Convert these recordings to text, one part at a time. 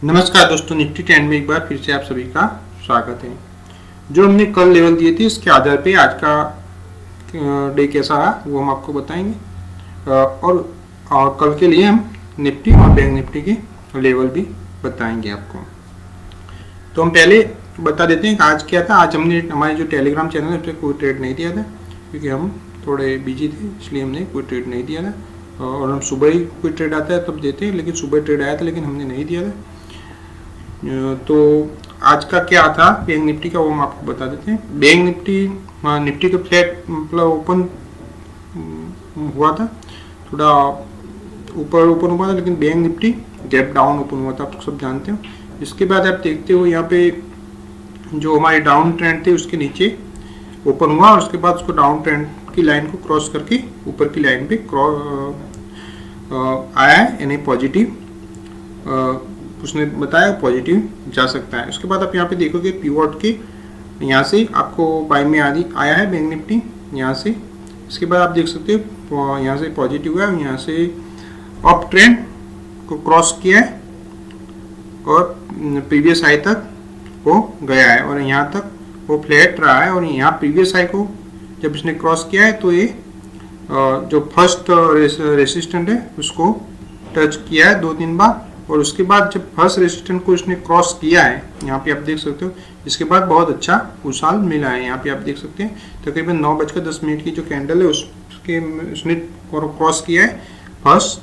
नमस्कार दोस्तों, Nifty trend में एक बार फिर से आप सभी का स्वागत है। जो हमने कल लेवल दिए थे इसके आधार पे आज का डे कैसा रहा वो हम आपको बताएंगे और कल के लिए हम निफ्टी और बैंक निफ्टी के लेवल भी बताएंगे आपको। तो हम पहले बता देते हैं कि आज क्या था। आज हमने हमारे जो टेलीग्राम चैनल है उस पर कोई ट्रेड नहीं दिया था क्योंकि हम थोड़े बिजी थे, इसलिए हमने कोई ट्रेड नहीं दिया था। और हम सुबह ही कोई ट्रेड आता है तब देते हैं, लेकिन सुबह ट्रेड आया था लेकिन हमने नहीं दिया था। तो आज का क्या था बैंक निफ्टी का वो हम आपको बता देते हैं। बैंक निफ्टी का फ्लैट मतलब ओपन हुआ था, थोड़ा ऊपर ओपन हुआ था, लेकिन bank Nifty gap down open हुआ था, आप सब जानते हो। इसके बाद आप देखते हो यहाँ पे जो हमारे डाउन ट्रेंड थे उसके नीचे ओपन हुआ और उसके बाद उसको डाउन ट्रेंड की लाइन को क्रॉस करके ऊपर की लाइन पे आया है, यानी पॉजिटिव उसने बताया पॉजिटिव जा सकता है। उसके बाद आप यहाँ पे देखोगे पीवॉट के यहाँ से आपको बाय में आया है बैंक निफ्टी यहाँ से। इसके बाद आप देख सकते हो यहाँ से पॉजिटिव है, यहाँ से अप ट्रेंड को क्रॉस किया है और प्रीवियस हाई तक वो गया है और यहाँ तक वो फ्लैट रहा है। और यहाँ प्रीवियस हाई को जब इसने क्रॉस किया है तो ये जो फर्स्ट रेसिस्टेंट है उसको टच किया है 2-3 बार। और उसके बाद जब फर्स्ट रेसिस्टेंट को इसने क्रॉस किया है, यहाँ पे आप देख सकते हो, इसके बाद बहुत अच्छा उछाल मिला है। यहाँ पे आप देख सकते हैं तकरीबन 9:10 की जो कैंडल है उसके उसने क्रॉस किया है फर्स्ट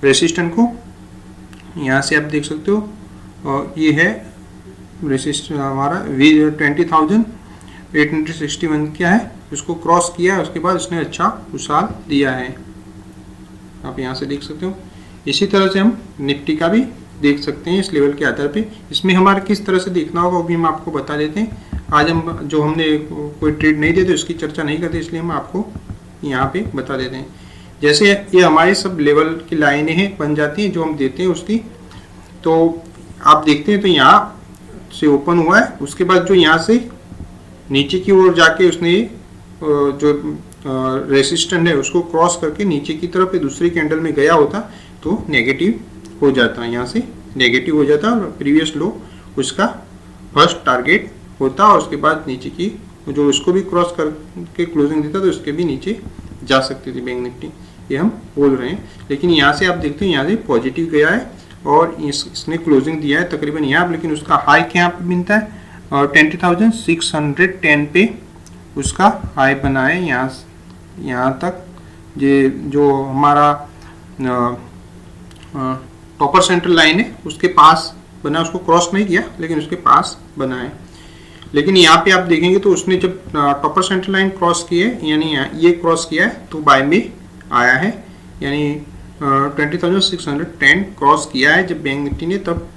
रेसिस्टेंट को। यहाँ से आप देख सकते हो और ये है रेसिस्टेंट हमारा 20,861 क्या है, उसको क्रॉस किया है। उसके बाद इसने अच्छा उछाल दिया है, आप यहाँ से देख सकते हो। इसी तरह से हम निफ्टी का भी देख सकते हैं इस लेवल के आधार पे। इसमें हमारे किस तरह से देखना होगा वो भी हम आपको बता देते हैं। आज हम जो हमने कोई ट्रेड नहीं दिए तो इसकी चर्चा नहीं करते, इसलिए हम आपको यहाँ पे बता देते हैं। जैसे ये हमारे सब लेवल की लाइनें हैं बन जाती हैं जो हम देते हैं उसकी, तो आप देखते हैं तो यहाँ से ओपन हुआ है। उसके बाद जो यहाँ से नीचे की ओर जाके उसने जो रेसिस्टेंट है उसको क्रॉस करके नीचे की तरफ दूसरी कैंडल में गया होता तो नेगेटिव हो जाता है, यहाँ से नेगेटिव हो जाता और प्रीवियस लो उसका फर्स्ट टारगेट होता और उसके बाद नीचे की जो उसको भी क्रॉस करके क्लोजिंग देता तो उसके भी नीचे जा सकती थी बैंक निफ्टी, ये हम बोल रहे हैं। लेकिन यहाँ से आप देखते हैं यहाँ से पॉजिटिव गया है और इसने क्लोजिंग दिया है तकरीबन यहाँ, लेकिन उसका हाई क्या पे मिलता है और 20,610 पे उसका हाई बना है। यहाँ तक ये जो हमारा टॉपर सेंट्रल लाइन है उसके पास बना, उसको क्रॉस नहीं किया लेकिन उसके पास बना है। लेकिन यहाँ पे आप देखेंगे तो उसने जब टॉपर सेंट्रल लाइन क्रॉस की है, यानी ये क्रॉस किया है तो बाय में आया है, यानी 20,610 क्रॉस किया है जब बैंक निफ्टी ने, तब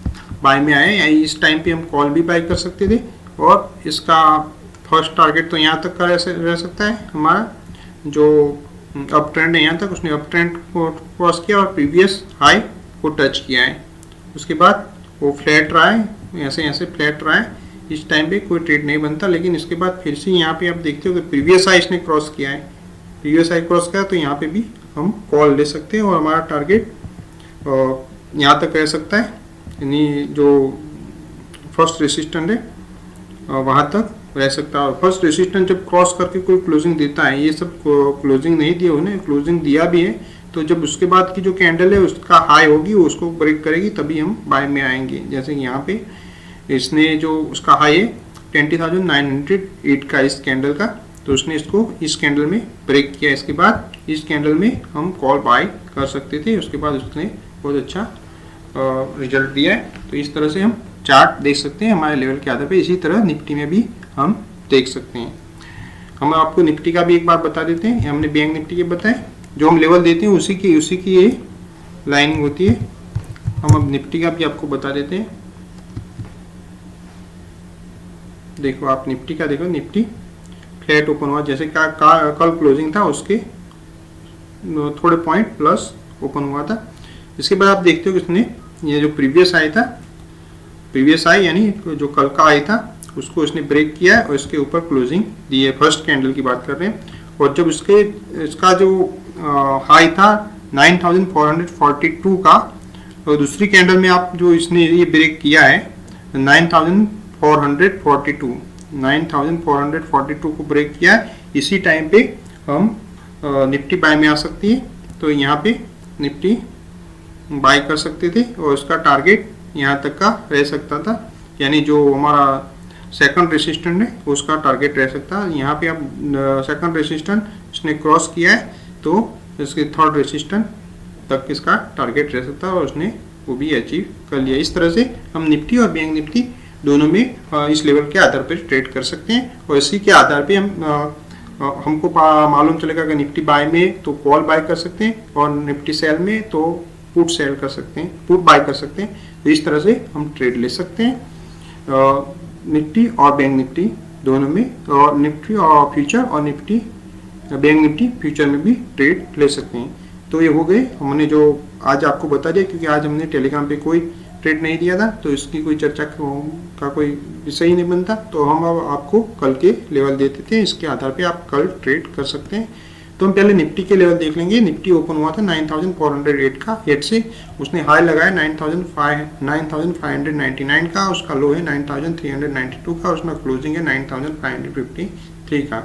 बाय में आया है। यानी इस टाइम पे हम कॉल भी बाय कर सकते थे और इसका फर्स्ट टारगेट तो यहाँ तक का रह सकता है हमारा जो अप ट्रेंड है, यहाँ तक उसने अप ट्रेंड को क्रॉस किया और प्रीवियस हाई को टच किया है। उसके बाद वो फ्लैट रहा है, यहाँ से फ्लैट रहा है। इस टाइम पे कोई ट्रेड नहीं बनता, लेकिन इसके बाद फिर से यहाँ पे आप देखते हो कि प्रीवियस हाई इसने क्रॉस किया है, प्रीवियस हाई क्रॉस किया तो यहाँ पे भी हम कॉल ले सकते हैं और हमारा टारगेट यहाँ तक रह सकता है, यानी जो फर्स्ट रेसिस्टेंट है वहाँ तक रह सकता है। और फर्स्ट रेसिस्टेंस जब क्रॉस करके कोई क्लोजिंग देता है, ये सब क्लोजिंग नहीं दिए उन्हें, क्लोजिंग दिया भी है, तो जब उसके बाद की जो कैंडल है उसका हाई होगी वो उसको ब्रेक करेगी तभी हम बाय में आएंगे। जैसे कि यहाँ पे इसने जो उसका हाई है 20,908 का इस कैंडल का, तो उसने इसको इस कैंडल में ब्रेक किया। इसके बाद इस कैंडल में हम कॉल बाय कर सकते थे, उसके बाद उसने बहुत अच्छा रिजल्ट दिया है। तो इस तरह से हम चार्ट देख सकते हैं हमारे लेवल के आधार पे। इसी तरह निफ्टी में भी हम देख सकते हैं। हम आपको निफ्टी का भी एक बार बता देते हैं, हमने बैंक निफ्टी के बताए, जो हम लेवल देते हैं उसी की ये लाइनिंग होती है। हम अब निफ्टी का भी आपको बता देते हैं। देखो आप निफ्टी का देखो, निफ्टी फ्लैट ओपन हुआ, जैसे कल क्लोजिंग था उसके थोड़े पॉइंट प्लस ओपन हुआ था। इसके बाद आप देखते हो कि उसने ये जो प्रीवियस हाई यानी जो कल का हाई था उसको इसने ब्रेक किया है और इसके ऊपर क्लोजिंग दी है। फर्स्ट कैंडल की बात कर रहे हैं। और जब इसका जो हाई था 9,442 का, और दूसरी कैंडल में आप जो इसने ये ब्रेक किया है 9442 को ब्रेक किया है, इसी टाइम पे हम निफ्टी बाय में आ सकती है। तो यहाँ पे निफ्टी बाय कर सकते थे और उसका टारगेट यहाँ तक का रह सकता था, यानी जो हमारा सेकंड रेसिस्टेंट है उसका टारगेट रह सकता है। यहाँ पे अब सेकंड रेसिस्टेंट इसने क्रॉस किया है तो इसके थर्ड रेसिस्टेंट तक इसका टारगेट रह सकता है और उसने वो भी अचीव कर लिया। इस तरह से हम निफ्टी और बैंक निफ्टी दोनों में इस लेवल के आधार पर ट्रेड कर सकते हैं और इसी के आधार पे हमको मालूम चलेगा कि निफ्टी बाय में तो कॉल बाय कर सकते हैं और निफ्टी सेल में तो पुट सेल कर सकते हैं, पुट बाय कर सकते हैं। तो इस तरह से हम ट्रेड ले सकते हैं निफ्टी और बैंक निफ्टी दोनों में, और निफ्टी और फ्यूचर और निफ्टी बैंक निफ्टी फ्यूचर में भी ट्रेड ले सकते हैं। तो ये हो गए हमने जो आज आपको बता दिया, क्योंकि आज हमने टेलीग्राम पे कोई ट्रेड नहीं दिया था तो इसकी कोई चर्चा का कोई विषय ही नहीं बनता। तो हम अब आपको कल के लेवल दे देते हैं, इसके आधार पे आप कल ट्रेड कर सकते हैं। तो हम पहले निफ्टी के लेवल देख लेंगे। निफ्टी ओपन हुआ था 9408 का हेड से, उसने हाई लगाया 9599 का, उसका लो है 9392 का, उसमें क्लोजिंग है 9553 का।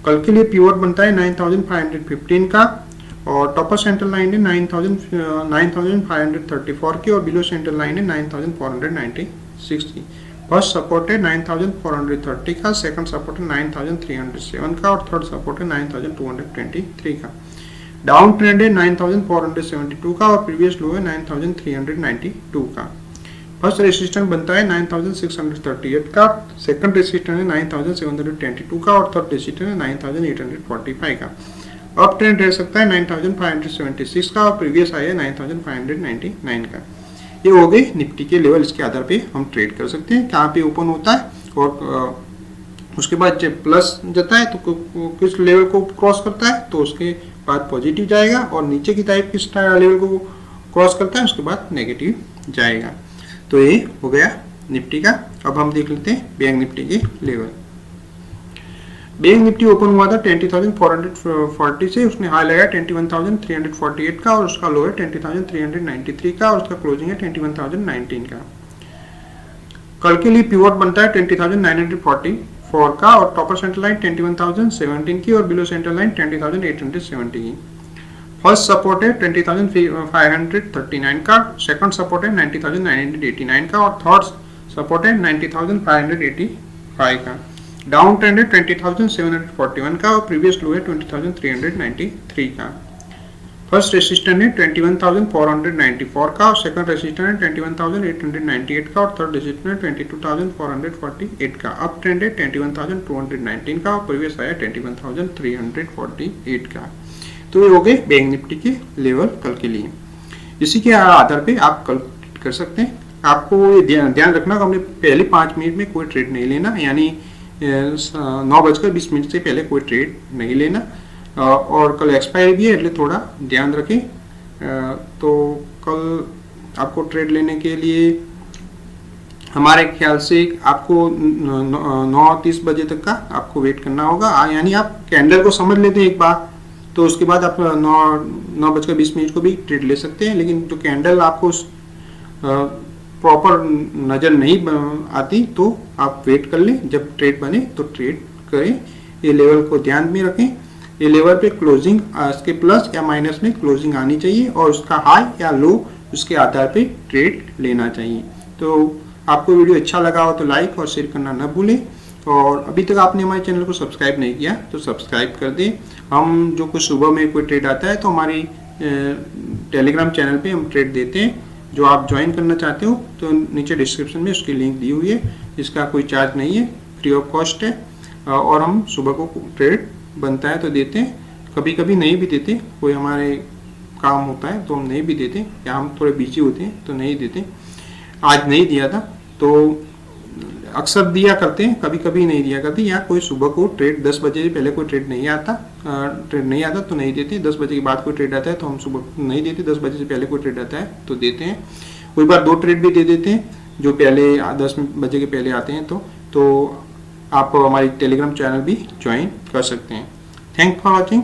कल के लिए पिवट बनता है 9515 का और टॉपर सेंटर लाइन है 9534 की और बिलो सेंटर लाइन है 9496 की। फर्स्ट सपोर्ट है 9430 का, सेकंड सपोर्ट है 9307 का और थर्ड सपोर्ट है 9223 का। डाउन ट्रेंड है 9472 का और प्रीवियस लो है 9392 का। फर्स्ट रेसिस्टेंस बनता है 9638 का, सेकंड रेसिस्टेंस है 9722 का और थर्ड रेसिस्टेंस है 9845 का। अप ट्रेंड रह सकता है 9576 का और प्रीवियस हाई है 9599 का। ये हो गए निफ्टी के लेवल, इसके आधार पे हम ट्रेड कर सकते हैं कहाँ पे ओपन होता है और उसके बाद जब प्लस जाता है तो किस लेवल को क्रॉस करता है तो उसके बाद पॉजिटिव जाएगा और नीचे की टाइप किस लेवल को क्रॉस करता है उसके बाद नेगेटिव जाएगा। तो ये हो गया निफ्टी का। अब हम देख लेते हैं बैंक निफ्टी के लेवल। बैंक निफ्टी ओपन हुआ था 20,440 से, उसने हाई लगाया 21,348 का और उसका लो है 20,393 का और उसका क्लोजिंग है 21,019 का। कल के लिए पिवट बनता है 20,944 का और टॉपर सेंटर लाइन 21,017 की और बिलो सेंटर लाइन 20,870 की। फर्स्ट सपोर्ट है 20,539 का, सेकंड सपोर्ट है 90,989 का और थर्ड सपोर्ट है 90,585 का। डाउन ट्रेंड है 20,741 का और प्रीवियस लो है 20,393 का। फर्स्ट रेसिस्टेंट है 21,494 का और सेकंड रेसिस्टेंट है 21,898 का और थर्ड रेसिस्टेंट है 22,448 का। अप ट्रेंड है 21,219 का और प्रीवियस आया 21,348 का। तो ये हो गए बैंक निफ्टी के लेवल कल के लिए। इसी के आधार पे आप कल कर सकते हैं। आपको ये ध्यान रखना कि हमने पहले 5 मिनट में कोई ट्रेड नहीं लेना, यानी 9:20 से पहले कोई ट्रेड नहीं लेना और कल एक्सपायरी भी है, इसलिए थोड़ा ध्यान रखें। तो कल आपको ट्रेड लेने के लिए हमारे ख्याल से आपको 9:30 बजे तक का आपको वेट करना होगा, यानी आप कैंडल को समझ लेते हैं एक बार तो उसके बाद आप 9:20 को भी ट्रेड ले सकते हैं। लेकिन जो कैंडल आपको प्रॉपर नज़र नहीं आती तो आप वेट कर लें, जब ट्रेड बने तो ट्रेड करें। ये लेवल को ध्यान में रखें, ये लेवल पे क्लोजिंग इसके प्लस या माइनस में क्लोजिंग आनी चाहिए और उसका हाई या लो उसके आधार पे ट्रेड लेना चाहिए। तो आपको वीडियो अच्छा लगा हो तो लाइक और शेयर करना न भूलें और अभी तक आपने हमारे चैनल को सब्सक्राइब नहीं किया तो सब्सक्राइब कर दें। हम जो कुछ सुबह में कोई ट्रेड आता है तो हमारी टेलीग्राम चैनल पे हम ट्रेड देते हैं, जो आप ज्वाइन करना चाहते हो तो नीचे डिस्क्रिप्शन में उसकी लिंक दी हुई है। इसका कोई चार्ज नहीं है, फ्री ऑफ कॉस्ट है और हम सुबह को ट्रेड बनता है तो देते हैं, कभी कभी नहीं भी देते, कोई हमारे काम होता है तो हम नहीं भी देते या हम थोड़े बिजी होते हैं तो नहीं देते। आज नहीं दिया था तो अक्सर दिया करते हैं, कभी कभी नहीं दिया करते, या कोई सुबह को ट्रेड 10 बजे से पहले कोई ट्रेड नहीं आता तो नहीं देते। 10 बजे के बाद कोई ट्रेड आता है तो हम सुबह नहीं देते, 10 बजे से पहले कोई ट्रेड आता है तो देते हैं। कोई बार 2 ट्रेड भी दे देते हैं जो पहले 10 बजे के पहले आते हैं तो आप हमारी टेलीग्राम चैनल भी ज्वाइन कर सकते हैं। Thank for watching.